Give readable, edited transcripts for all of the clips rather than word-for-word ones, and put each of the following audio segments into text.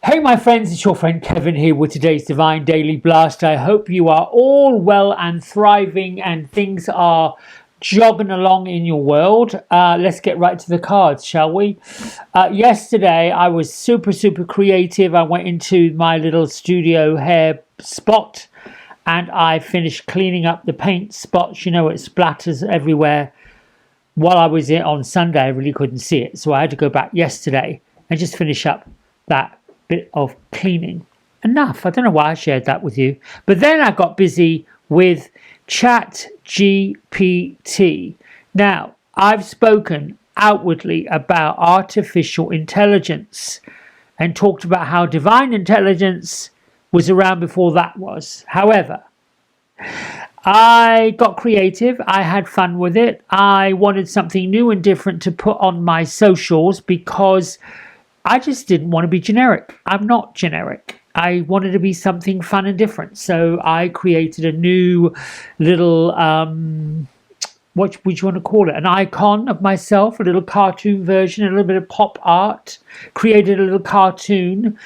Hey, my friends, it's your friend Kevin here with today's Divine Daily Blast. I hope you are all well and thriving and things are jogging along in your world. Let's get right to the cards, shall we? Yesterday, I was super creative. I went into my little studio hair spot and I finished cleaning up the paint spots. You know, it splatters everywhere. While I was in on Sunday, I really couldn't see it. So I had to go back yesterday and just finish up that bit of cleaning. Enough. I don't know why I shared that with you. But then I got busy with Chat GPT. Now, I've spoken outwardly about artificial intelligence and talked about how divine intelligence was around before that was. However, I got creative. I had fun with it. I wanted something new and different to put on my socials because I just didn't want to be generic. I'm not generic. I wanted to be something fun and different. So I created a new little, what would you want to call it? An icon of myself, a little cartoon version, a little bit of pop art. Created a little cartoon.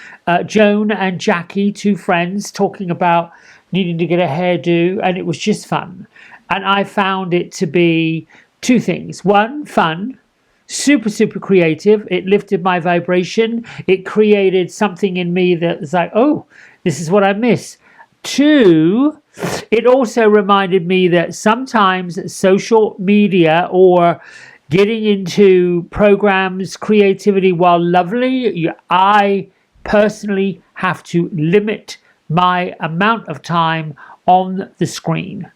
Joan and Jackie, two friends, talking about needing to get a hairdo. And it was just fun. And I found it to be two things. One, fun. Super creative. It lifted my vibration. It created something in me that was like, oh, this is what I miss. Two, it also reminded me that sometimes social media or getting into programs, creativity, while lovely, I personally have to limit my amount of time on the screen.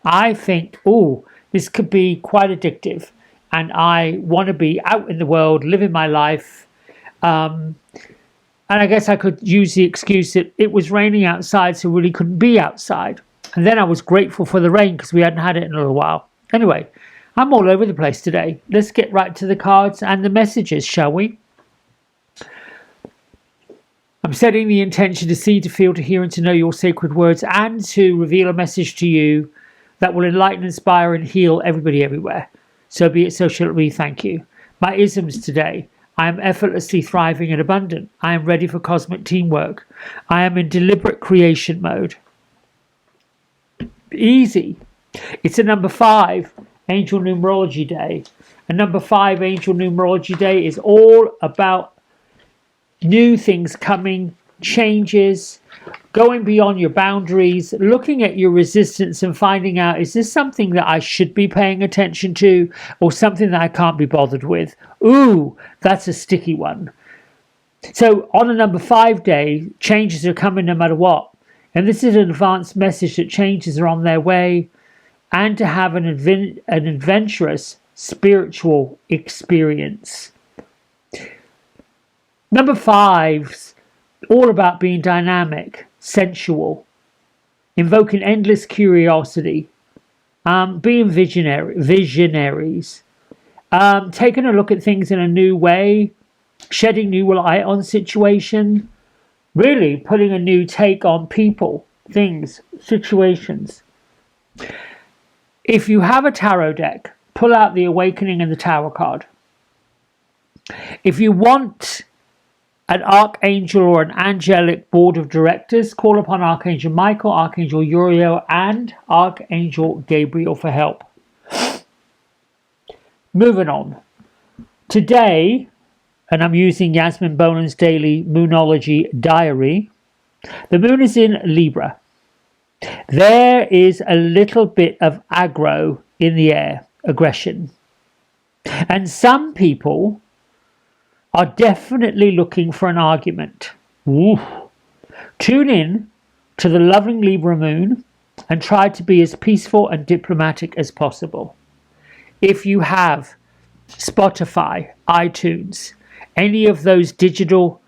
I think, oh, this could be quite addictive. And I want to be out in the world, living my life. And I guess I could use the excuse that it was raining outside, so really couldn't be outside. And then I was grateful for the rain because we hadn't had it in a little while. Anyway, I'm all over the place today. Let's get right to the cards and the messages, shall we? I'm setting the intention to see, to feel, to hear, and to know your sacred words and to reveal a message to you that will enlighten, inspire, and heal everybody everywhere. So be it, so shall it be. Thank you. My isms today. I am effortlessly thriving and abundant. I am ready for cosmic teamwork. I am in deliberate creation mode. Easy. It's a number 5 angel numerology day. And number 5 angel numerology day is all about new things coming, changes, going beyond your boundaries, looking at your resistance and finding out, is this something that I should be paying attention to or something that I can't be bothered with? Ooh, that's a sticky one. So on a number 5 day, changes are coming no matter what. And this is an advanced message that changes are on their way and to have an adventurous spiritual experience. Number 5's all about being dynamic, sensual, invoking endless curiosity, being visionaries, taking a look at things in a new way, shedding new light on situation, really putting a new take on people, things, situations. If you have a tarot deck, pull out the Awakening and the Tower card. If you want an archangel or an angelic board of directors, call upon Archangel Michael, Archangel Uriel, and Archangel Gabriel for help. Moving on. Today, and I'm using Yasmin Boland's daily moonology diary, the moon is in Libra. There is a little bit of aggro in the air, aggression. And some people are definitely looking for an argument. Ooh. Tune in to the loving Libra moon and try to be as peaceful and diplomatic as possible. If you have Spotify, iTunes, any of those digital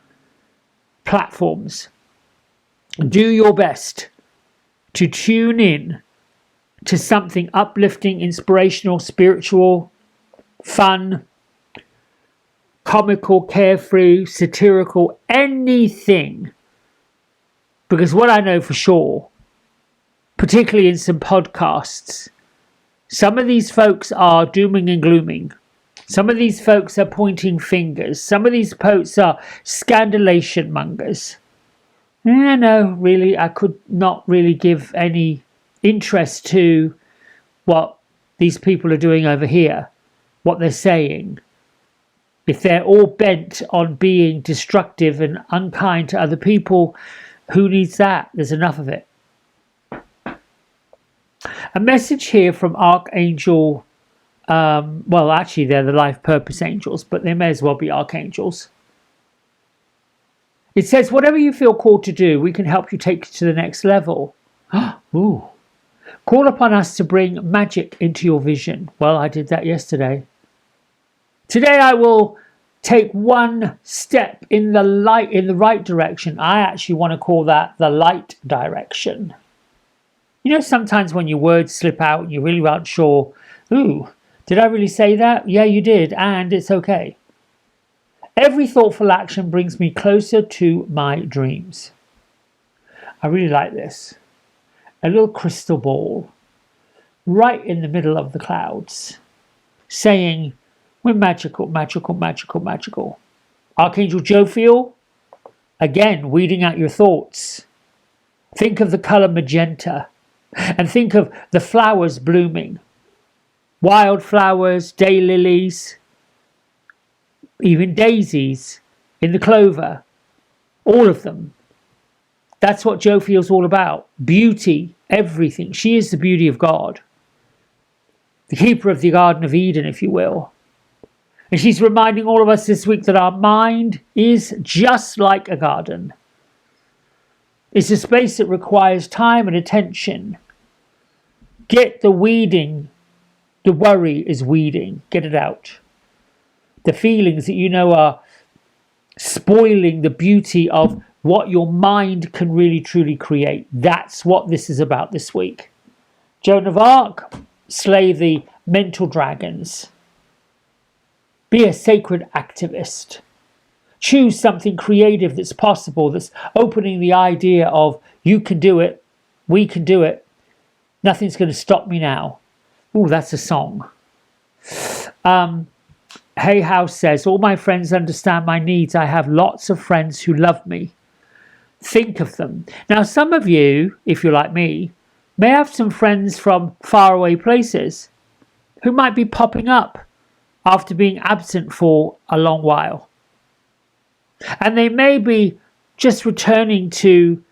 platforms, do your best to tune in to something uplifting, inspirational, spiritual, fun, comical, carefree, satirical, anything. Because what I know for sure, particularly in some podcasts, some of these folks are dooming and glooming. Some of these folks are pointing fingers. Some of these folks are scandalation mongers. No, really, I could not really give any interest to what these people are doing over here, what they're saying. If they're all bent on being destructive and unkind to other people, who needs that? There's enough of it. A message here from Archangel, well, actually, they're the life purpose angels, but they may as well be archangels. It says, whatever you feel called to do, we can help you take it to the next level. Ooh. Call upon us to bring magic into your vision. Well, I did that yesterday. Today I will take one step in the right direction. I actually want to call that the light direction. You know, sometimes when your words slip out, you really aren't sure, ooh, did I really say that? Yeah, you did, and it's okay. Every thoughtful action brings me closer to my dreams. I really like this. A little crystal ball right in the middle of the clouds saying, we're magical, magical, magical, magical. Archangel Jophiel, again, weeding out your thoughts. Think of the color magenta and think of the flowers blooming. Wildflowers, daylilies, even daisies in the clover, all of them. That's what Jophiel's all about. Beauty, everything. She is the beauty of God. The keeper of the Garden of Eden, if you will. And she's reminding all of us this week that our mind is just like a garden. It's a space that requires time and attention. Get the weeding. The worry is weeding. Get it out. The feelings that you know are spoiling the beauty of what your mind can really truly create. That's what this is about this week. Joan of Arc, slay the mental dragons. Be a sacred activist. Choose something creative that's possible, that's opening the idea of you can do it, we can do it. Nothing's going to stop me now. Ooh, that's a song. Hay House says, all my friends understand my needs. I have lots of friends who love me. Think of them. Now, some of you, if you're like me, may have some friends from faraway places who might be popping up after being absent for a long while. And they may be just returning to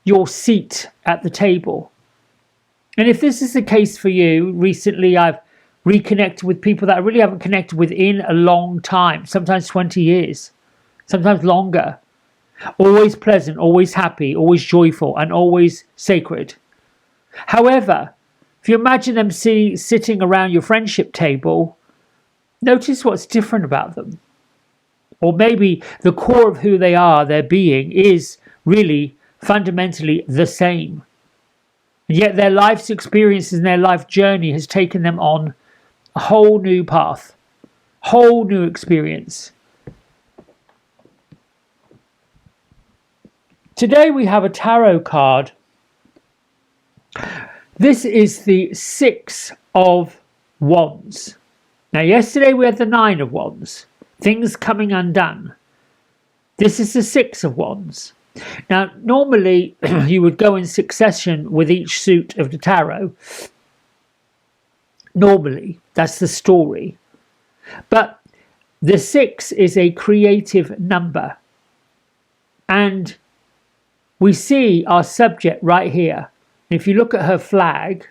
your seat at the table. And if this is the case for you, recently I've reconnected with people that I really haven't connected with in a long time, sometimes 20 years, sometimes longer. Always pleasant, always happy, always joyful, and always sacred. However, if you imagine them sitting around your friendship table, notice what's different about them. Or maybe the core of who they are, their being, is really fundamentally the same. And yet their life's experiences and their life journey has taken them on a whole new path, whole new experience. Today we have a tarot card. This is the Six of Wands. Now, yesterday we had the Nine of Wands. Things coming undone. This is the Six of Wands. Now, normally you would go in succession with each suit of the tarot. Normally, that's the story. But the six is a creative number. And we see our subject right here. If you look at her flag,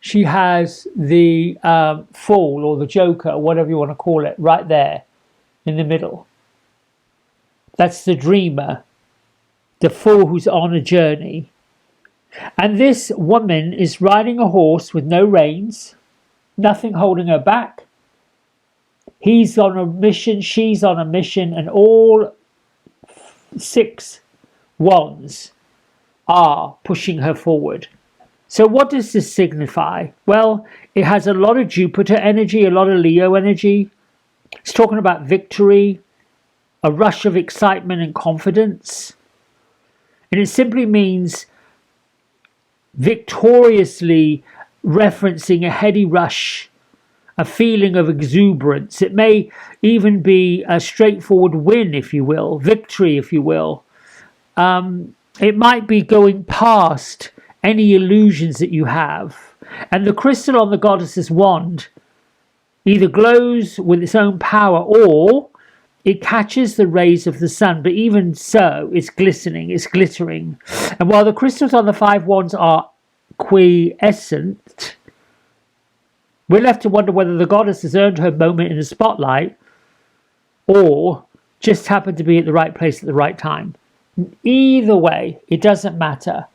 she has the Fool or the Joker, or whatever you want to call it, right there in the middle. That's the dreamer, the fool who's on a journey. And this woman is riding a horse with no reins, nothing holding her back. He's on a mission, she's on a mission, and all six wands are pushing her forward. So what does this signify? Well, it has a lot of Jupiter energy, a lot of Leo energy. It's talking about victory, a rush of excitement and confidence. And it simply means victoriously referencing a heady rush a feeling of exuberance. It may even be a straightforward win, if you will, victory, if you will. It might be going past any illusions that you have. And the crystal on the goddess's wand either glows with its own power or it catches the rays of the sun, but even so, it's glistening, it's glittering. And while the crystals on the 5 wands are quiescent, we're left to wonder whether the goddess has earned her moment in the spotlight or just happened to be at the right place at the right time. Either way, it doesn't matter.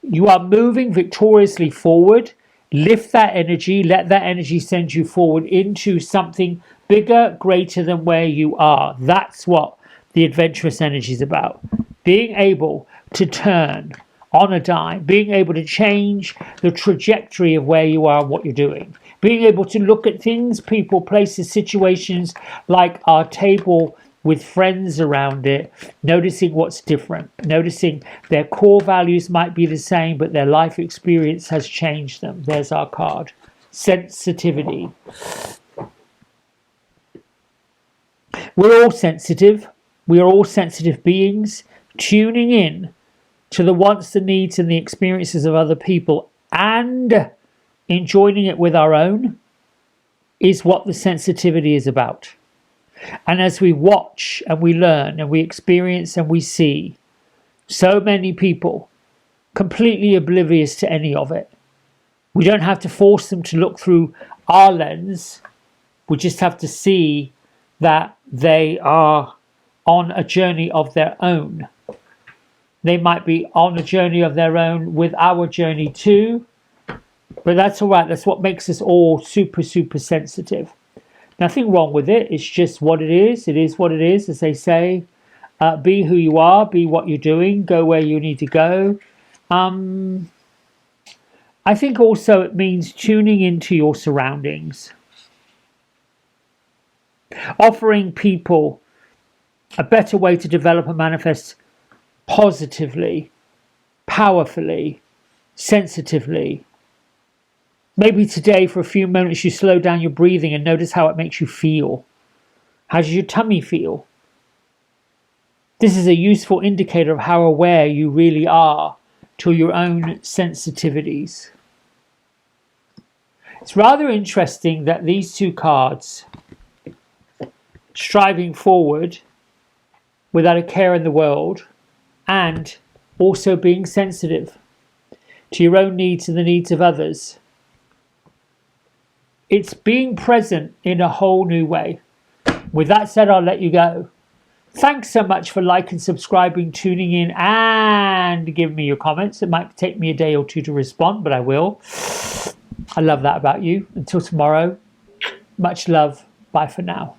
You are moving victoriously forward. Lift that energy, let that energy send you forward into something bigger, greater than where you are. That's what the adventurous energy is about. Being able to turn on a dime, being able to change the trajectory of where you are and what you're doing. Being able to look at things, people, places, situations like our table with friends around it, noticing what's different, noticing their core values might be the same, but their life experience has changed them. There's our card. Sensitivity. We're all sensitive. We are all sensitive beings. Tuning in to the wants, the needs, and the experiences of other people and enjoying it with our own is what the sensitivity is about. And as we watch and we learn and we experience and we see so many people completely oblivious to any of it, we don't have to force them to look through our lens. We just have to see that they are on a journey of their own. They might be on a journey of their own with our journey too, but that's all right. That's what makes us all super, super sensitive. Nothing wrong with it. It's just what it is. It is what it is, as they say. Be who you are. Be what you're doing. Go where you need to go. I think also it means tuning into your surroundings. Offering people a better way to develop and manifest positively, powerfully, sensitively. Maybe today for a few moments you slow down your breathing and notice how it makes you feel. How does your tummy feel? This is a useful indicator of how aware you really are to your own sensitivities. It's rather interesting that these 2 cards, striving forward without a care in the world and also being sensitive to your own needs and the needs of others, it's being present in a whole new way. With that said, I'll let you go. Thanks so much for liking, subscribing, tuning in, and giving me your comments. It might take me a day or 2 to respond, but I will. I love that about you. Until tomorrow, much love. Bye for now.